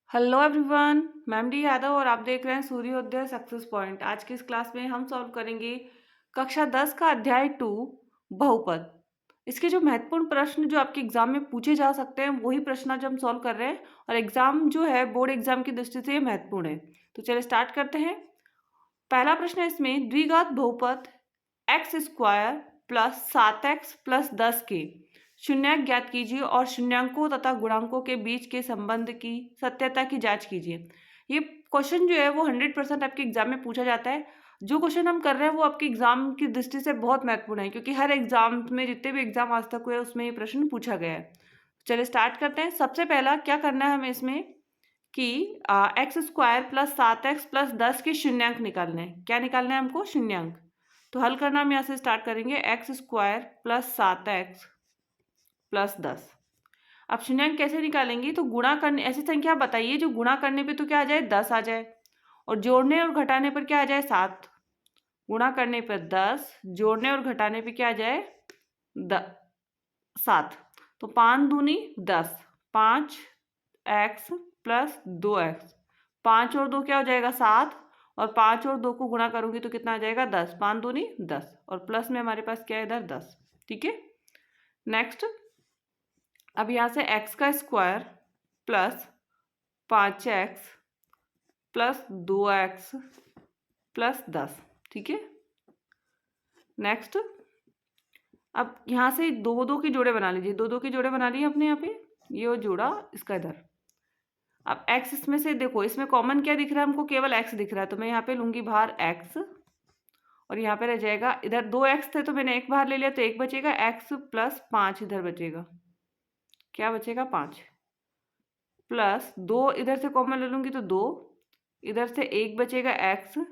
Hello everyone, मैं MD Yadav और आप देख रहे हैं सूर्योदय सक्सेस पॉइंट। आज की इस क्लास में हम सॉल्व करेंगे कक्षा 10 का अध्याय 2 बहुपद। इसके जो महत्वपूर्ण प्रश्न जो आपके एग्जाम में पूछे जा सकते हैं वही प्रश्न आज हम सॉल्व कर रहे हैं और एग्जाम जो है बोर्ड एग्जाम की दृष्टि से ये महत्वपूर्ण है। तो चलिए स्टार्ट करते हैं। पहला प्रश्न है इसमें द्विघात बहुपद x square plus 7x plus 10 के शून्यांक ज्ञात कीजिए और शून्यांकों तथा गुणांकों के बीच के संबंध की सत्यता की जांच कीजिए। ये क्वेश्चन जो है वो 100% आपके एग्जाम में पूछा जाता है। जो क्वेश्चन हम कर रहे हैं वो आपके एग्जाम की दृष्टि से बहुत महत्वपूर्ण है क्योंकि हर एग्जाम में जितने भी एग्जाम आज तक हुए उसमें ये प्रश्न पूछा गया है। चलिए स्टार्ट करते हैं। सबसे पहला क्या करना है हमें इसमें कि x square plus 7x plus 10 के शून्यांक निकालने हैं। क्या निकालना है हमको? शून्यांक। तो हल करना हम यहाँ से स्टार्ट करेंगे। X square plus 7x plus 10। अब शून्यांक कैसे निकालेंगे? तो गुणा करने, ऐसी संख्या बताइए जो गुणा करने पे तो क्या आ जाए? 10 आ जाए और जोड़ने और घटाने पर क्या आ जाए? 7। गुणा करने पर 10, जोड़ने और घटाने पे क्या आ जाए? 7। तो 5 दूनी 10, 5x प्लस 2x। 5 और 2 क्या हो जाएगा? 7 और 5 और 2 को गुणा करूंगी तो कितना आ जाएगा? 10। 5 दूनी 10 और प्लस में हमारे पास क्या है इधर? 10। ठीक है। नेक्स्ट, अब यहाँ से x का square plus 5x plus 2x plus 10। ठीक है। नेक्स्ट, अब यहाँ से दो दो की जोड़े बना लीजिए। दो दो की जोड़े बना लिए अपने यहाँ पे, ये जोड़ा इसका इधर। अब x इसमें से देखो, इसमें कॉमन क्या दिख रहा है हमको? केवल x दिख रहा है तो मैं यहाँ पे लूंगी बाहर x और यहाँ पे रह जाएगा, इधर 2x थे तो मैंने एक बाहर ले लिया तो एक बचेगा, x प्लस 5 इधर बचेगा। क्या बचेगा? 5 प्लस 2 इधर से कॉमन ले लूंगी तो 2, इधर से एक बचेगा x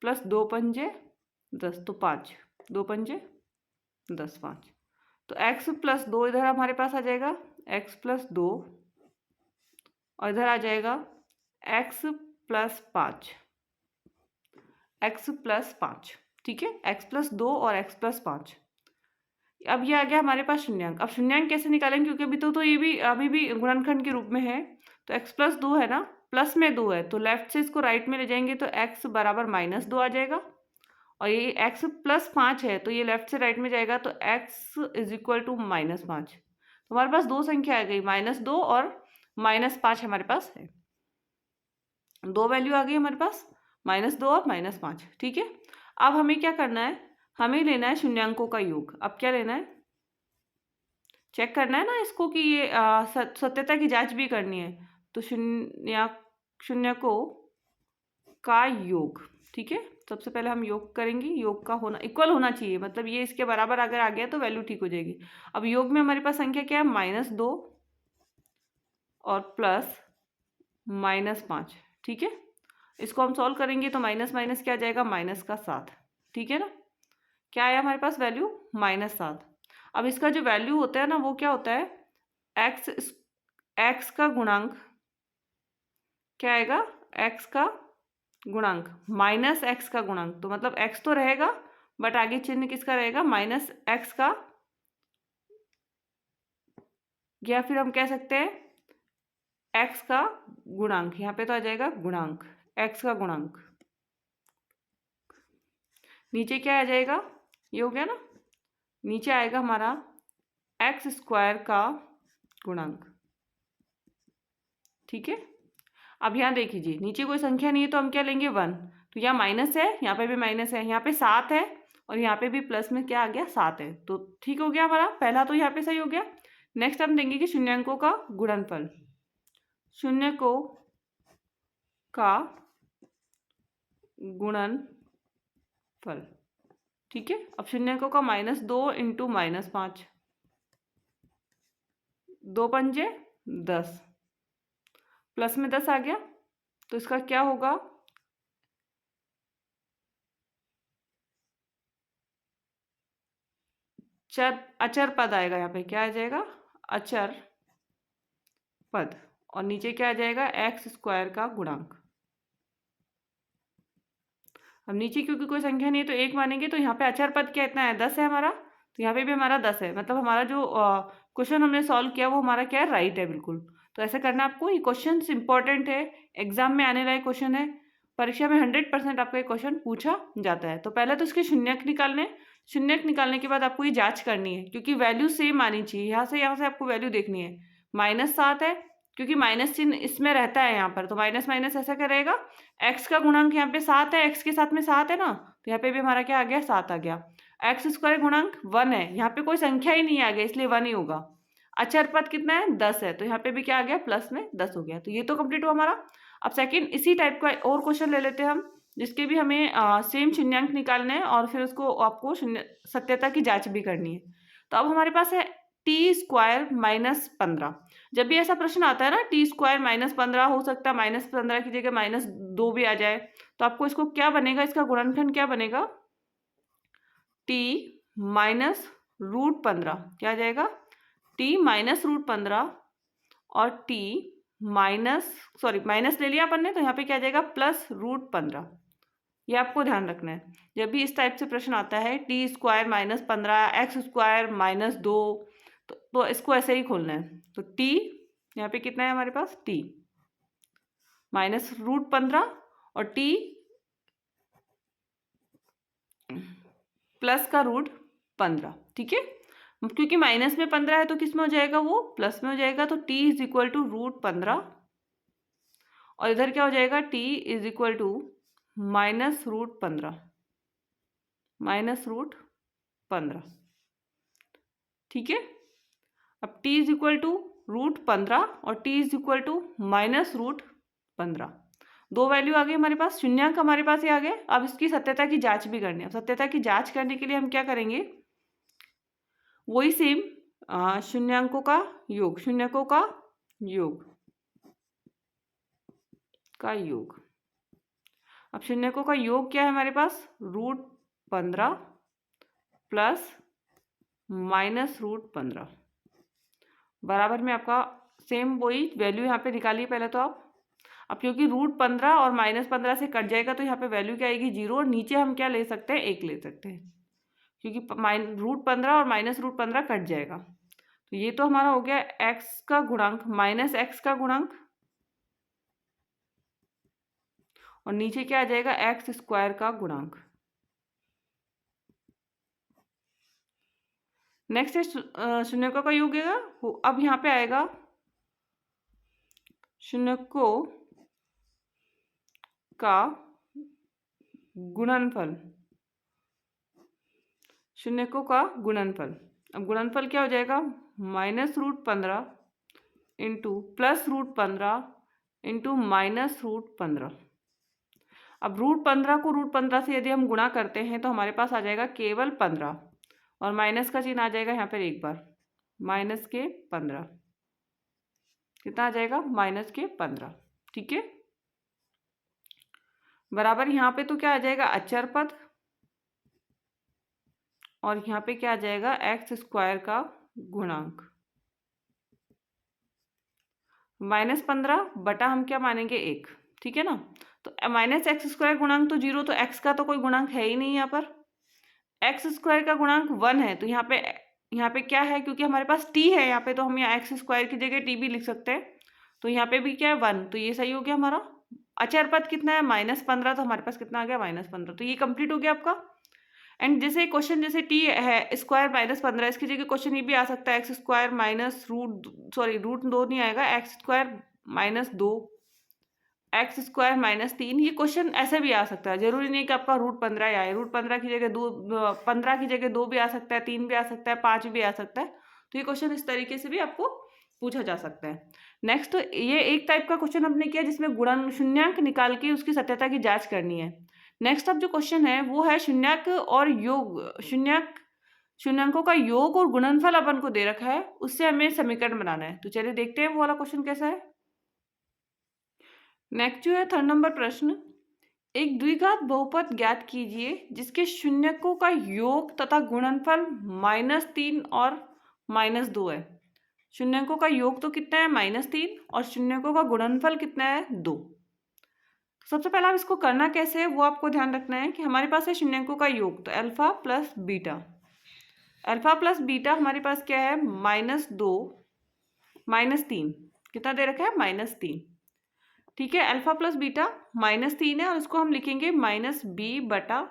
प्लस 2 पंजे 10 तो 5, 2 पंजे 10, 5। तो x प्लस 2 इधर हमारे पास आ जाएगा, x प्लस 2 और इधर आ जाएगा x प्लस 5, x प्लस 5। ठीक है, x प्लस 2 और x प्लस 5। अब ये आ गया हमारे पास शून्यांक। अब शून्यांक कैसे निकालेंगे? क्योंकि अभी तो ये भी अभी भी गुणनखंड के रूप में है। तो x प्लस 2 है ना, प्लस में 2 है तो लेफ्ट से इसको राइट में ले जाएंगे तो x बराबर -2 आ जाएगा और ये x प्लस 5 है तो ये लेफ्ट से राइट में जाएगा तो x इज इक्वल टू -5। तो हमारे पास दो संख्या आ गई, -2 और -5 हमारे पास है। दो वैल्यू आ गई हमारे पास, -2 और -5। ठीक है। अब हमें क्या करना है? हमें लेना है शून्यांकों का योग। अब क्या लेना है? चेक करना है ना इसको कि ये सत्यता की जांच भी करनी है। तो शून्यकों का योग। ठीक है, सबसे पहले हम योग करेंगे। योग का होना इक्वल होना चाहिए, मतलब ये इसके बराबर अगर आ गया तो वैल्यू ठीक हो जाएगी। अब योग में हमारे पास संख्या क्या है? -2 और प्लस -5। ठीक है, इसको हम सॉल्व करेंगे तो माइनस माइनस क्या आ जाएगा? -7। ठीक है ना, क्या आया हमारे पास वैल्यू? -7। अब इसका जो वैल्यू होता है ना वो क्या होता है? एक्स का गुणांक क्या आएगा? एक्स का गुणांक माइनस एक्स का गुणांक। तो मतलब एक्स तो रहेगा बट आगे चिन्ह किसका रहेगा? -x का, या फिर हम कह सकते हैं x का गुणांक। यहाँ पे तो आ जाएगा गुणांक, x का गुणांक। नीचे क्या आ जाएगा? ये हो गया ना, नीचे आएगा हमारा एक्स स्क्वायर का गुणांक। ठीक है। अब यहाँ देख लीजिए, नीचे कोई संख्या नहीं है तो हम क्या लेंगे? 1। तो यहाँ माइनस है, यहाँ पे भी माइनस है, यहाँ पे 7 है और यहाँ पे भी प्लस में क्या आ गया? 7 है। तो ठीक हो गया हमारा पहला, तो यहाँ पे सही हो गया। नेक्स्ट हम देंगे कि शून्यांकों का गुणनफल। शून्यकों का गुणनफल। ठीक है। अब शून्यकों का -2 इंटू -5, 2 पंजे 10, प्लस में 10 आ गया तो इसका क्या होगा? अचर पद आएगा। यहाँ पे क्या आ जाएगा? अचर पद। और नीचे क्या आ जाएगा? एक्स स्क्वायर का गुणांक। अब नीचे क्योंकि कोई संख्या नहीं है तो एक मानेंगे तो यहाँ पे अचर पद क्या इतना है? 10 है हमारा, तो यहाँ पे भी हमारा 10 है। मतलब हमारा जो क्वेश्चन हमने सॉल्व किया वो हमारा क्या है? राइट है बिल्कुल। तो ऐसे करना आपको। ये क्वेश्चन इंपॉर्टेंट है, एग्जाम में आने वाले क्वेश्चन है, परीक्षा में 100% आपका ये क्वेश्चन पूछा जाता है। तो पहले तो इसके शून्यक निकालने, शून्यक निकालने के बाद आपको ये जांच करनी है, क्योंकि वैल्यू सेम आनी चाहिए। यहाँ से आपको वैल्यू देखनी है। -7 है, क्योंकि माइनस चिन्ह इसमें रहता है यहाँ पर, तो माइनस माइनस ऐसा क्या रहेगा, एक्स का गुणांक यहाँ पे 7 है, एक्स के साथ में 7 है ना, तो यहाँ पे भी हमारा क्या आ गया, 7 आ गया। एक्स स्क्वायर गुणांक 1 है, यहाँ पे कोई संख्या ही नहीं आ गया, इसलिए 1 ही होगा। अचर पद कितना है, 10 है, तो यहाँ पे भी क्या आ गया, प्लस में 10 हो गया। तो ये तो कंप्लीट हुआ हमारा। अब सेकंड इसी टाइप का और क्वेश्चन ले लेते हैं हम, जिसके भी हमें सेम शून्यांक निकालने हैं और फिर उसको आपको शून्य सत्यता की जांच भी करनी है। तो अब हमारे पास है टी स्क्वायर -15। जब भी ऐसा प्रश्न आता है ना, टी स्क्वायर -15 हो सकता है, -15 की जगह -2 भी आ जाए, तो आपको इसको क्या बनेगा, इसका गुणनखंड क्या बनेगा, टी -√15 क्या आ जाएगा, टी -√15 और टी माइनस ले लिया अपन ने, तो यहाँ पे क्या आ जाएगा, +√15। ये आपको ध्यान रखना है। जब भी इस टाइप से प्रश्न आता है, टी स्क्वायर -15, एक्स स्क्वायर -2, तो इसको ऐसे ही खोलना है। तो टी यहाँ पे कितना है हमारे पास, टी -√15 और टी प्लस का √15, ठीक है। क्योंकि माइनस में 15 है तो किस में हो जाएगा, वो प्लस में हो जाएगा। तो t इज इक्वल टू √15 और इधर क्या हो जाएगा, t इज इक्वल टू -√15, -√15, ठीक है। अब t इज इक्वल टू √15 और t इज इक्वल टू -√15, दो वैल्यू आ गई हमारे पास, शून्यांक हमारे पास ये आ गए। अब इसकी सत्यता की जांच भी करनी है। सत्यता की जांच करने के लिए हम क्या करेंगे, वही सेम शून्यांकों का योग, शून्यकों का योग अब शून्यकों का योग क्या है हमारे पास, √15 प्लस -√15 बराबर में आपका सेम वही वैल्यू यहाँ पे निकालिए पहले तो आप। अब क्योंकि √15 और -15 से कट जाएगा तो यहाँ पे वैल्यू क्या आएगी, 0, और नीचे हम क्या ले सकते हैं, 1 ले सकते हैं, क्योंकि √15 और -√15 कट जाएगा। तो ये तो हमारा हो गया x का गुणांक माइनस x का गुणांक, और नीचे क्या आ जाएगा, एक्स स्क्वायर का गुणांक। नेक्स्ट है शून्यकों का योग है। अब यहाँ पे आएगा शून्यकों का गुणनफल, शून्यकों का गुणनफल। अब गुणनफल क्या हो जाएगा, -√15 इंटू +√15 इंटू -√15। अब √15 को √15 से यदि हम गुणा करते हैं तो हमारे पास आ जाएगा केवल 15, और माइनस का चिन्ह आ जाएगा यहाँ पर एक बार, -15, कितना आ जाएगा, -15, ठीक है। बराबर यहाँ पे तो क्या आ जाएगा, अचर पद, और यहाँ पे क्या आ जाएगा, एक्स स्क्वायर का गुणांक। -15 बटा हम क्या मानेंगे, 1, ठीक है ना। तो -x² गुणांक तो 0, तो x का तो कोई गुणांक है ही नहीं यहाँ पर। x² का गुणांक 1 है, तो यहाँ पे क्या है, क्योंकि हमारे पास t है यहाँ पे, तो हम यहाँ x² की जगह t भी लिख सकते हैं। तो यहाँ पे भी क्या है, 1, तो ये सही हो गया हमारा। अचर पद कितना है, -15, तो हमारे पास कितना आ गया, -15, तो ये कंप्लीट हो गया आपका। एंड जैसे क्वेश्चन जैसे t है स्क्वायर -15, इसकी जगह क्वेश्चन ये भी आ सकता है x² माइनस √2 नहीं आएगा, x² -2, x² -3, ये क्वेश्चन ऐसे भी आ सकता है। जरूरी नहीं कि आपका √15 आए, √15 की जगह 2, 15 की जगह 2 भी आ सकता है, 3 भी आ सकता है, 5 भी आ सकता है। तो ये क्वेश्चन इस तरीके से भी आपको पूछा जा सकता है। नेक्स्ट, ये एक टाइप का क्वेश्चन हमने किया जिसमें गुणन शून्यांक निकाल के उसकी सत्यता की जांच करनी है। नेक्स्ट अब जो क्वेश्चन है वो है शून्यांक और योग, शून्यांकों का योग और गुणनफल अपन को दे रखा है, उससे हमें समीकरण बनाना है। तो चलिए देखते हैं वो वाला क्वेश्चन कैसा है। नेक्स्ट जो है 3rd नंबर प्रश्न, एक द्विघात बहुपद ज्ञात कीजिए जिसके शून्यकों का योग तथा गुणनफल -3 और -2 है। शून्यकों का योग तो कितना है, -3, और शून्यकों का गुणनफल कितना है, 2। सबसे पहले आप इसको करना कैसे है वो आपको ध्यान रखना है कि हमारे पास है शून्यकों का योग, तो अल्फा प्लस बीटा हमारे पास क्या है, -2 -3, कितना दे रखा है, -3। ठीक है, अल्फा प्लस बीटा -3 है और इसको हम लिखेंगे -b/a,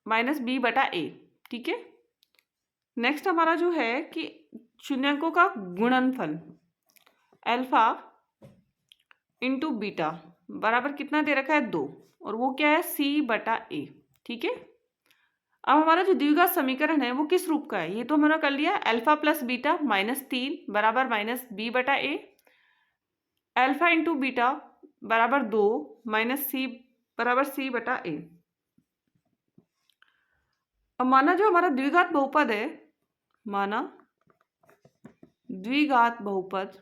-b/a। ठीक है, नेक्स्ट हमारा जो है कि शून्यकों का गुणनफल अल्फा इंटू बीटा बराबर कितना दे रखा है, 2, और वो क्या है, c/a। ठीक है, अब हमारा जो द्विघात समीकरण है वो किस रूप का है, ये तो हमने कर लिया, अल्फा प्लस बीटा -3 बराबर -b/a, अल्फा इंटू बीटा बराबर 2 -c बराबर c/a। अब माना जो हमारा द्विघात बहुपद है, माना द्विघात बहुपद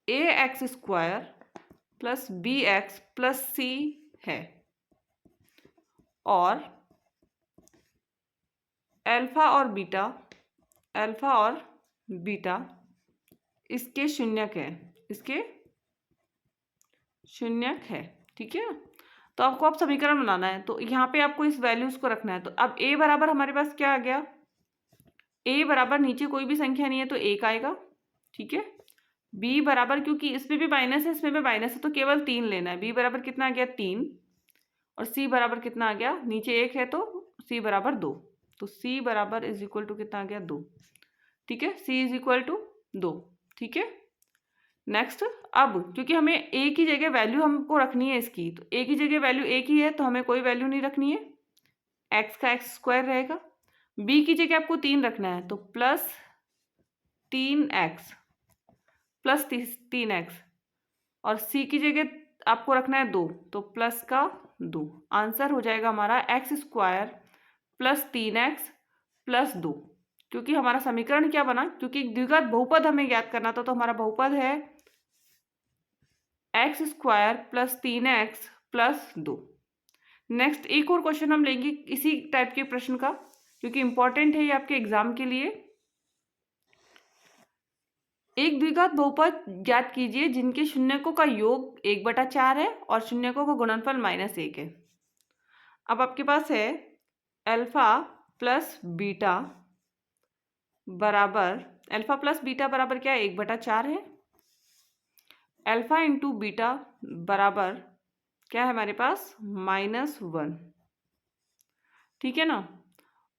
ax² plus bx plus c है और अल्फा और बीटा इसके शून्यक है, ठीक है। तो आपको अब समीकरण बनाना है, तो यहाँ पे आपको इस वैल्यूज को रखना है। तो अब a बराबर हमारे पास क्या आ गया, a बराबर नीचे कोई भी संख्या नहीं है तो 1 आएगा। ठीक है, b बराबर, क्योंकि इसमें भी माइनस है इसमें भी माइनस है तो केवल 3 लेना है। b बराबर कितना आ गया, 3, और c बराबर कितना आ गया, नीचे 1 है तो c बराबर 2, तो c बराबर इज इक्वल टू कितना आ गया, 2। ठीक है, c इज इक्वल टू 2। ठीक है, नेक्स्ट, अब क्योंकि हमें a की जगह वैल्यू हमको रखनी है इसकी, तो a की जगह वैल्यू a की है तो हमें कोई वैल्यू नहीं रखनी है, x का x² रहेगा। b की जगह आपको 3 रखना है तो प्लस 3x प्लस 3x, और c की जगह आपको रखना है 2 तो प्लस का 2। आंसर हो जाएगा हमारा x² प्लस 3x प्लस 2। क्योंकि हमारा समीकरण क्या बना, क्योंकि द्विघात बहुपद हमें ज्ञात करना था, तो हमारा बहुपद है x² plus 3x plus 2। Next एक और क्वेश्चन हम लेंगे इसी टाइप के प्रश्न का, क्योंकि इंपॉर्टेंट है ये आपके एग्जाम के लिए। एक द्विघात बहुपद ज्ञात कीजिए जिनके शून्यकों का योग 1/4 है और शून्यकों का गुणनफल -1 है। अब आपके पास है अल्फा प्लस बीटा बराबर क्या है, 1/4 है। अल्फा इंटू बीटा बराबर क्या है हमारे पास, -1। ठीक है ना,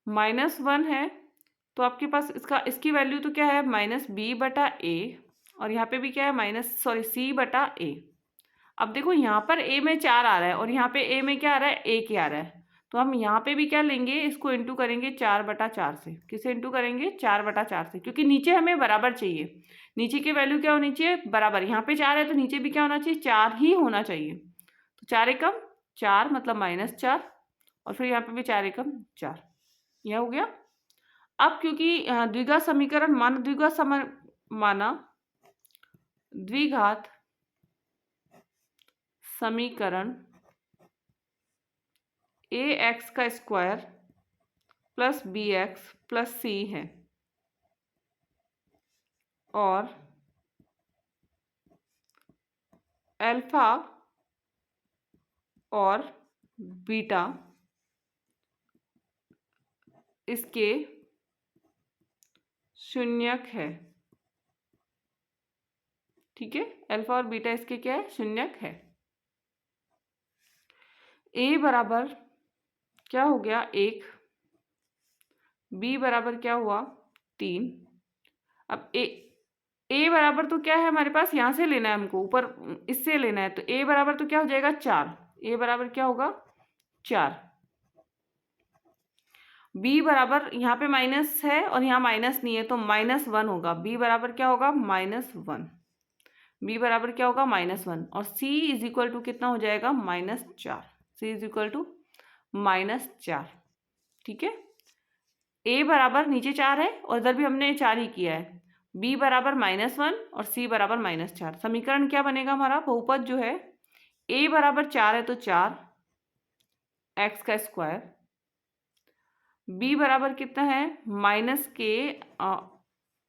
-1 है तो आपके पास इसकी वैल्यू तो क्या है, -b/a, और यहाँ पे भी क्या है, c/a। अब देखो यहाँ पर a में 4 आ रहा है और यहाँ पे a में क्या आ रहा है, 1 आ रहा है, तो हम यहाँ पे भी क्या लेंगे, इसको इंटू करेंगे 4/4 से। किसे इंटू करेंगे, 4/4 से, क्योंकि नीचे हमें बराबर चाहिए, नीचे की वैल्यू क्या होनी चाहिए, बराबर। यहाँ पे 4 है तो नीचे भी क्या होना चाहिए, 4 ही होना चाहिए। तो 4 एकम 4 मतलब -4, और फिर यहाँ पे भी 4 एकम 4, यह हो गया। अब क्योंकि द्विघात समीकरण माना द्विघात समीकरण ax² plus bx plus c है और अल्फा और बीटा इसके शून्यक है। ठीक है, अल्फा और बीटा इसके क्या है, शून्यक है। a बराबर क्या हो गया, 1, b बराबर क्या हुआ, 3। अब a बराबर तो क्या है हमारे पास, यहाँ से लेना है हमको, ऊपर इससे लेना है, तो a बराबर तो क्या हो जाएगा, 4। a बराबर क्या होगा, 4। b बराबर यहाँ पे माइनस है और यहाँ माइनस नहीं है तो -1 होगा। b बराबर क्या होगा, -1। b बराबर क्या होगा, -1, और c इज इक्वल टू कितना हो जाएगा, -4। c is equal to -4। ठीक है, a बराबर नीचे 4 है और इधर भी हमने 4 ही किया है। b बराबर -1 और c बराबर -4। समीकरण क्या बनेगा हमारा, बहुपद जो है a बराबर 4 है तो 4 x का स्क्वायर, b बराबर कितना है,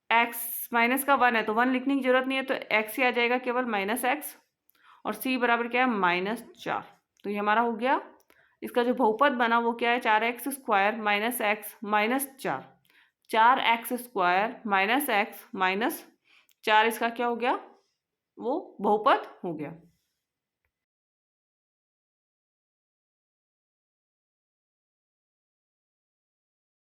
x माइनस का 1 है तो 1 लिखने की जरूरत नहीं है तो x ही आ जाएगा केवल, -x, और c बराबर क्या है -4। तो ये हमारा हो गया। इसका जो बहुपद बना वो क्या है 4x square minus x minus 4। 4x square minus x minus 4 इसका क्या हो गया, वो बहुपद हो गया।